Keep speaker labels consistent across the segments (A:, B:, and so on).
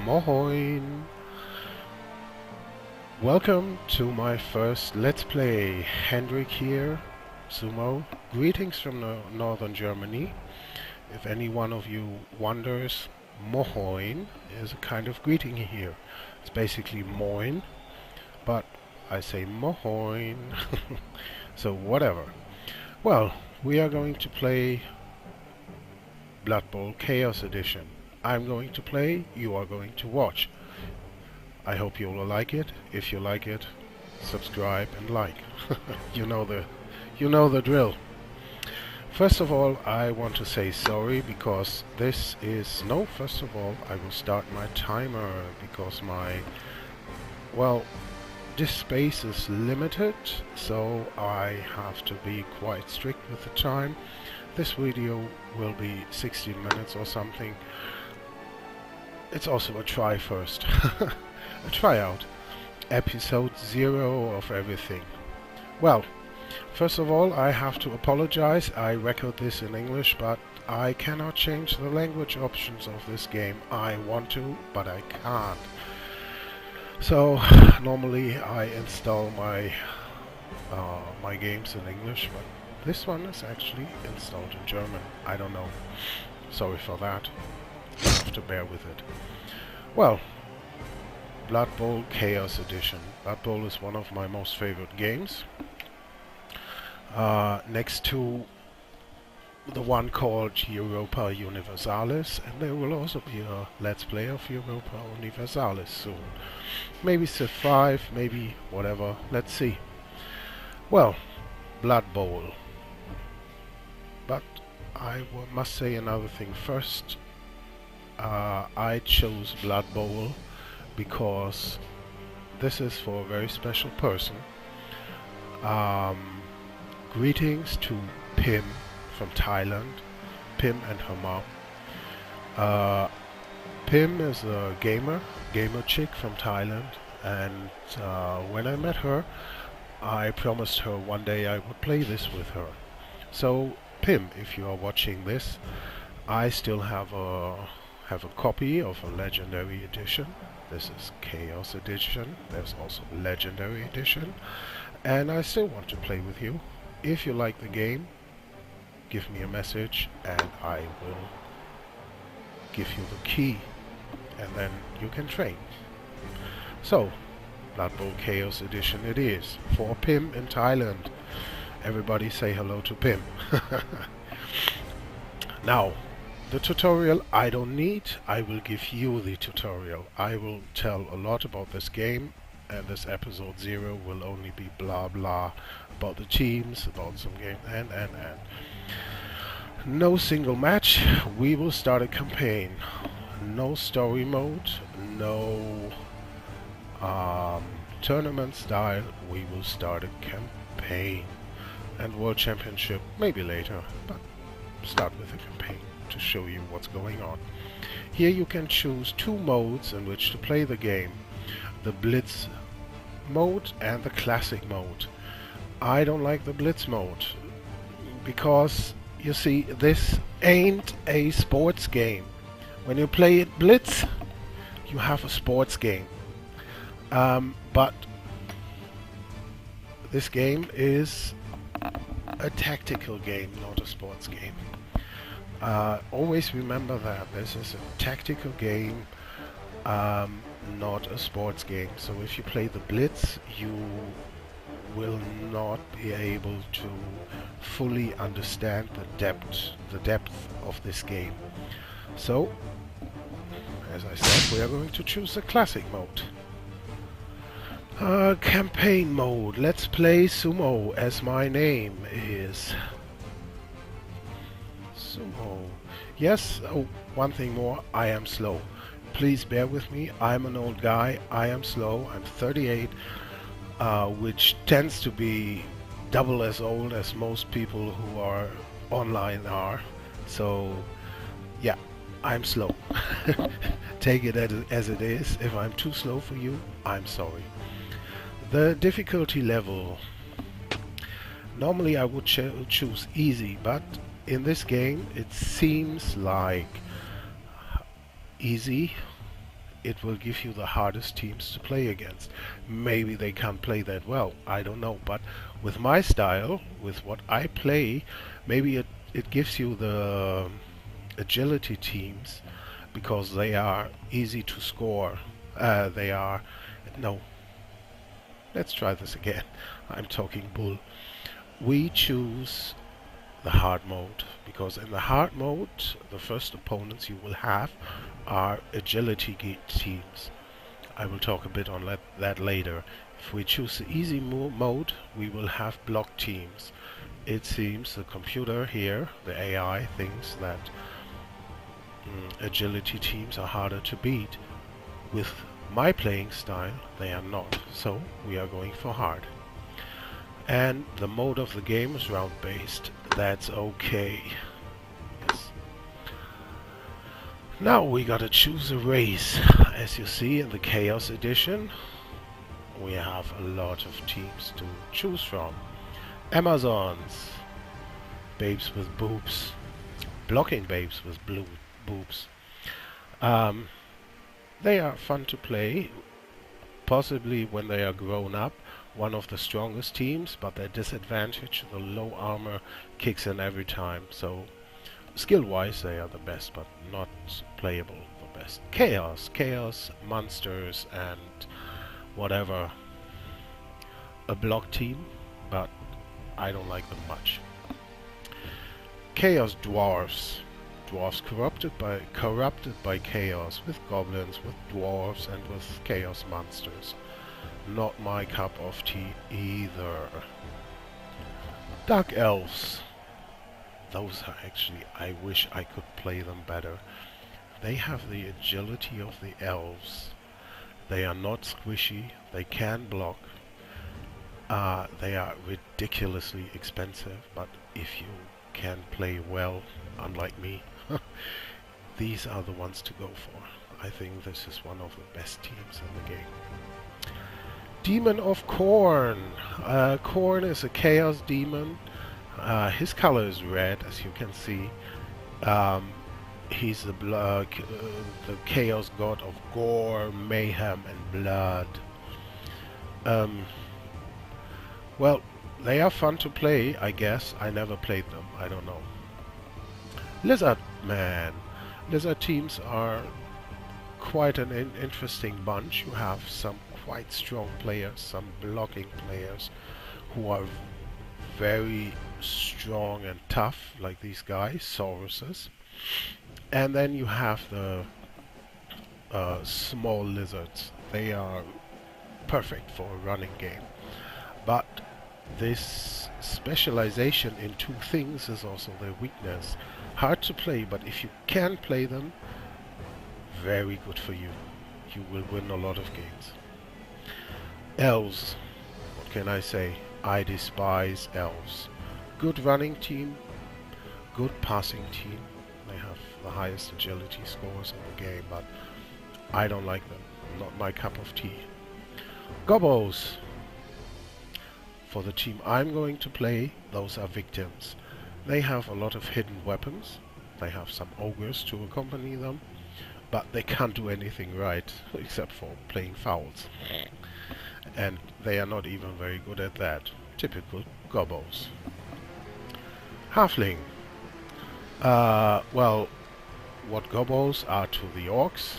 A: Moin! Welcome to my first Let's Play. Hendrik here, Sumo. Greetings from northern Germany. If any one of you wonders, Moin is a kind of greeting here. It's basically Moin, but I say Moin. So whatever. Well, we are going to play Blood Bowl Chaos Edition. I'm going to play, you are going to watch. I hope you will like it. If you like it, subscribe and like. you know the drill. First of all, I want to say sorry because first of all, I will start my timer because this space is limited, so I have to be quite strict with the time. This video will be 16 minutes or something. It's also a try first. A tryout. Episode 0 of everything. Well, first of all, I have to apologize. I record this in English, but I cannot change the language options of this game. I want to, but I can't. So, normally I install my games in English, but this one is actually installed in German. I don't know. Sorry for that. You have to bear with it. Well, Blood Bowl Chaos Edition. Blood Bowl is one of my most favorite games. Next to the one called Europa Universalis, and there will also be a Let's Play of Europa Universalis soon. Maybe Civ 5, maybe whatever. Let's see. Well, Blood Bowl. But I must say another thing first. I chose Blood Bowl because this is for a very special person. Greetings to Pim from Thailand. Pim and her mom. Pim is a gamer chick from Thailand, and when I met her, I promised her one day I would play this with her. So Pim, if you are watching this, I still have a copy of a Legendary Edition. This is Chaos Edition. There's also Legendary Edition. And I still want to play with you. If you like the game, give me a message and I will give you the key. And then you can train. So, Blood Bowl Chaos Edition it is. For Pim in Thailand. Everybody say hello to Pim. Now, the tutorial I don't need. I will give you the tutorial. I will tell a lot about this game, and this episode 0 will only be blah blah about the teams, about some game, and. No single match. We will start a campaign. No story mode. No tournament style. We will start a campaign. And World Championship maybe later, but start with a campaign to show you what's going on. Here you can choose 2 modes in which to play the game. The Blitz mode and the Classic mode. I don't like the Blitz mode because, you see, this ain't a sports game. When you play it Blitz, you have a sports game. But this game is a tactical game, not a sports game. Always remember that this is a tactical game, not a sports game. So if you play the Blitz, you will not be able to fully understand the depth of this game. So, as I said, we are going to choose the Classic mode. Campaign mode. Let's play Sumo, as my name is Sumo. Yes, oh, one thing more, I am slow. Please bear with me, I'm an old guy, I am slow, I'm 38, which tends to be double as old as most people who are online are. So, yeah, I'm slow. Take it as it is. If I'm too slow for you, I'm sorry. The difficulty level. Normally I would choose easy, but in this game it seems like easy it will give you the hardest teams to play against. Maybe they can't play that well, I don't know, but with my style, with what I play, maybe it gives you the agility teams because they are easy to score. They are... No. Let's try this again. I'm talking bull. We choose the hard mode because in the hard mode the first opponents you will have are agility teams. I will talk a bit on that later. If we choose the easy mode, we will have block teams. It seems the computer here, the AI, thinks that agility teams are harder to beat. With my playing style, they are not. So we are going for hard. And the mode of the game is round-based. That's okay. Yes. Now we gotta choose a race. As you see in the Chaos Edition, we have a lot of teams to choose from. Amazons, babes with boobs, blocking babes with blue boobs. They are fun to play, possibly when they are grown up, one of the strongest teams, but their disadvantage, the low armor, kicks in every time. So skill-wise they are the best, but not playable the best. Chaos, monsters, and whatever. A block team, but I don't like them much. Chaos dwarves. Dwarves corrupted by chaos, with goblins, with dwarves, and with chaos monsters. Not my cup of tea either. Dark elves. Those are actually, I wish I could play them better. They have the agility of the elves. They are not squishy. They can block. They are ridiculously expensive, but if you can play well, unlike me, these are the ones to go for. I think this is one of the best teams in the game. Demon of Khorne. Khorne is a chaos demon. His color is red, as you can see. He's the chaos god of gore, mayhem, and blood. Well, they are fun to play, I guess. I never played them. I don't know. Lizard Man. Lizard teams are quite an interesting bunch. You have some quite strong players, some blocking players who are very strong and tough, like these guys, Sauruses. And then you have the small lizards. They are perfect for a running game. But this specialization in two things is also their weakness. Hard to play, but if you can play them, very good for you. You will win a lot of games. Elves. What can I say? I despise elves. Good running team, good passing team. They have the highest agility scores in the game, but I don't like them. Not my cup of tea. Gobos. For the team I'm going to play, those are victims. They have a lot of hidden weapons. They have some ogres to accompany them, but they can't do anything right except for playing fouls. And they are not even very good at that. Typical gobos. Halfling. Well, what gobos are to the orcs,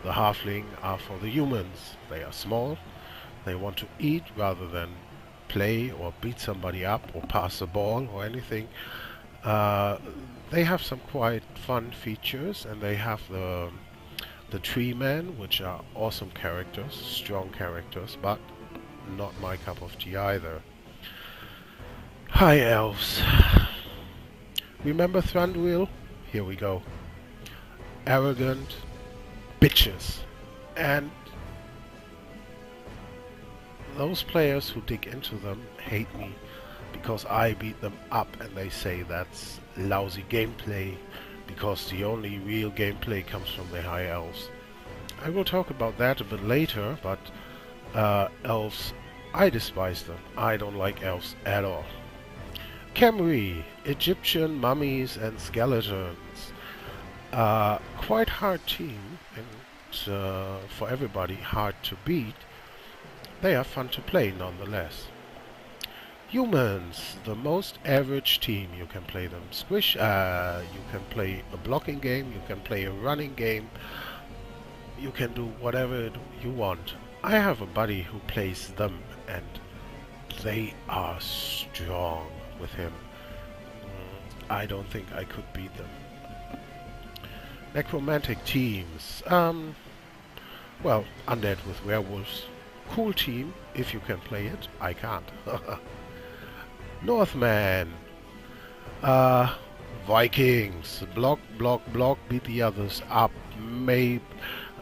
A: the halfling are for the humans. They are small. They want to eat rather than play or beat somebody up or pass the ball or anything. They have some quite fun features, and they have the tree men, which are awesome characters, strong characters, but not my cup of tea either. High elves. Remember Thranduil? Here we go. Arrogant bitches. And those players who dig into them hate me because I beat them up, and they say that's lousy gameplay because the only real gameplay comes from the high elves. I will talk about that a bit later, but elves, I despise them. I don't like elves at all. Khemri, Egyptian mummies and skeletons. Quite hard team, and for everybody hard to beat, they are fun to play nonetheless. Humans, the most average team. You can play them squish, you can play a blocking game, you can play a running game, you can do whatever you want. I have a buddy who plays them and they are strong with him. I don't think I could beat them. Necromantic teams. Well, undead with werewolves. Cool team, if you can play it. I can't. Northman. Vikings. Block, block, block, beat the others up. Maybe.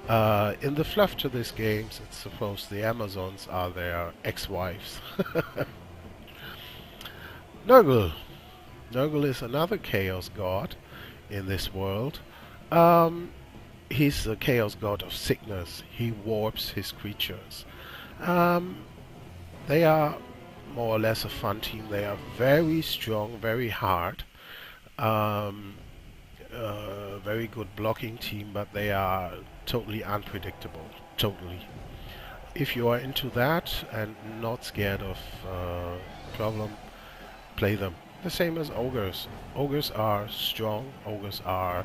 A: In the fluff to these games, it's supposed the Amazons are their ex-wives. Nurgle. Nurgle is another chaos god in this world. He's the chaos god of sickness. He warps his creatures. They are more or less a fun team. They are very strong, very hard. Very good blocking team, but they are totally unpredictable. Totally. If you are into that and not scared of problem, play them. The same as ogres. Ogres are strong. Ogres are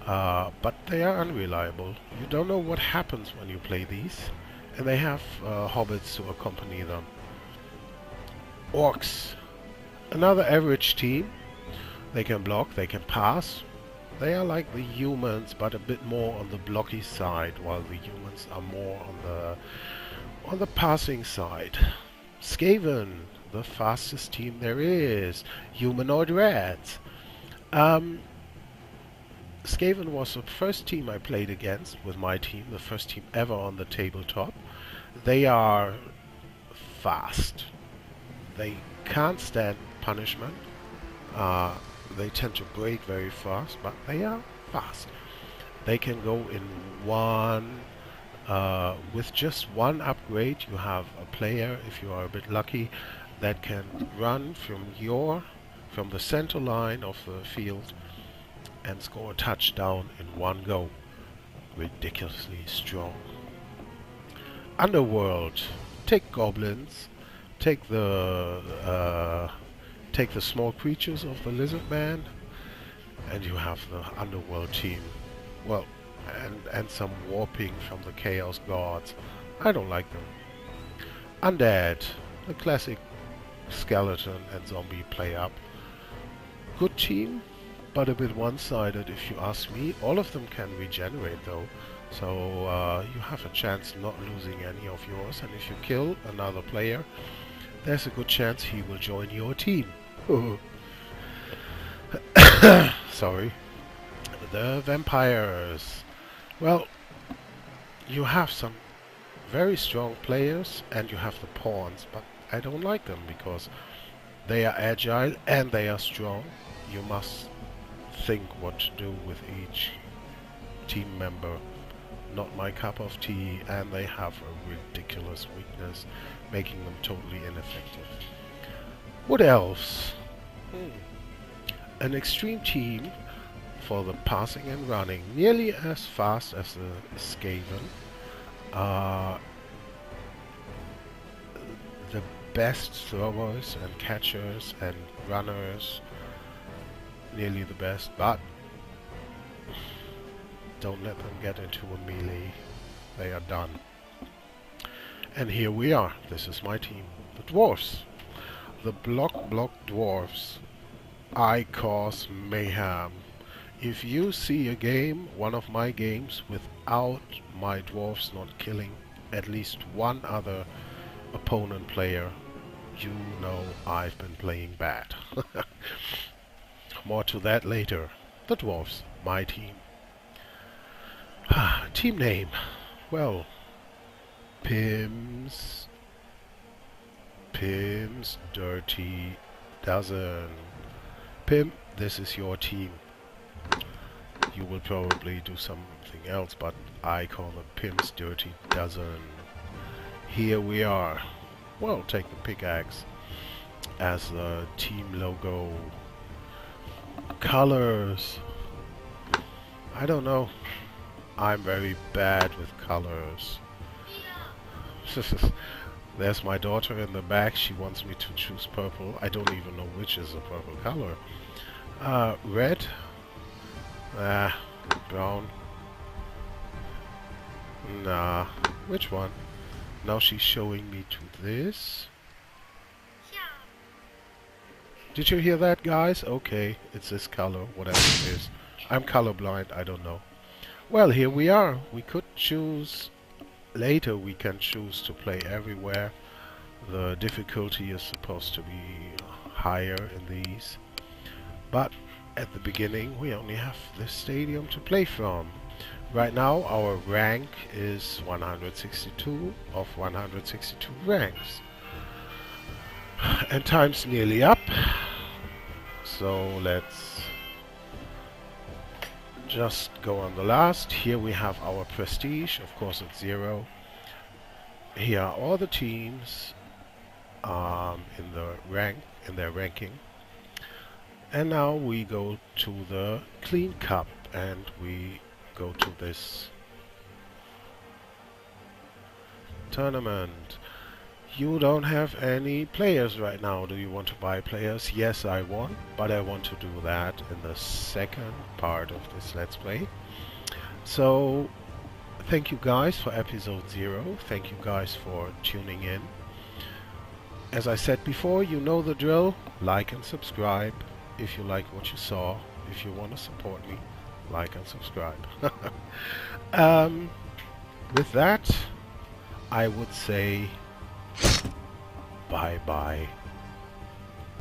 A: but they are unreliable. You don't know what happens when you play these. And they have hobbits to accompany them. Orcs. Another average team. They can block, they can pass. They are like the humans, but a bit more on the blocky side, while the humans are more on the passing side. Skaven, the fastest team there is. Humanoid rats. Skaven was the first team I played against with my team, the first team ever on the tabletop. They are fast. They can't stand punishment. They tend to break very fast, but they are fast. They can go in one, with just one upgrade. You have a player, if you are a bit lucky, that can run from the center line of the field and score a touchdown in one go. Ridiculously strong. Underworld. Take goblins. Take the small creatures of the lizard man, and you have the underworld team. Well, and some warping from the chaos gods. I don't like them. Undead. The classic skeleton and zombie play up. Good team, but a bit one-sided if you ask me. All of them can regenerate though, so you have a chance not losing any of yours, and if you kill another player, there's a good chance he will join your team. Sorry. The vampires. Well, you have some very strong players and you have the pawns, but I don't like them because they are agile and they are strong. You must think what to do with each team member. Not my cup of tea, and they have a ridiculous weakness, making them totally ineffective. What else? An extreme team for the passing and running, nearly as fast as the Skaven. The best throwers and catchers and runners, nearly the best, but don't let them get into a melee. They are done. And here we are. This is my team. The dwarfs. The block dwarfs. I cause mayhem. If you see a game, one of my games, without my dwarfs not killing at least one other opponent player, you know I've been playing bad. More to that later. The dwarfs, my team. Team name. Well, Pim's Dirty Dozen. Pim, this is your team. You will probably do something else, but I call them Pim's Dirty Dozen. Here we are. Well, take the pickaxe as the team logo. Colors. I don't know. I'm very bad with colors. There's my daughter in the back. She wants me to choose purple. I don't even know which is a purple color. Red. Brown. Nah. Which one? Now she's showing me to this. Did you hear that, guys? Okay, it's this color, whatever it is. I'm colorblind, I don't know. Well, here we are. We could choose... Later we can choose to play everywhere. The difficulty is supposed to be higher in these. But at the beginning we only have this stadium to play from. Right now our rank is 162 of 162 ranks. And time's nearly up. So let's just go on the last. Here we have our prestige. Of course it's 0. Here are all the teams in their ranking. And now we go to the Clean Cup and we go to this tournament. You don't have any players right now. Do you want to buy players? Yes, I want, but I want to do that in the second part of this Let's Play. So, thank you guys for episode 0. Thank you guys for tuning in. As I said before, you know the drill. Like and subscribe if you like what you saw. If you want to support me, like and subscribe. With that, I would say bye-bye.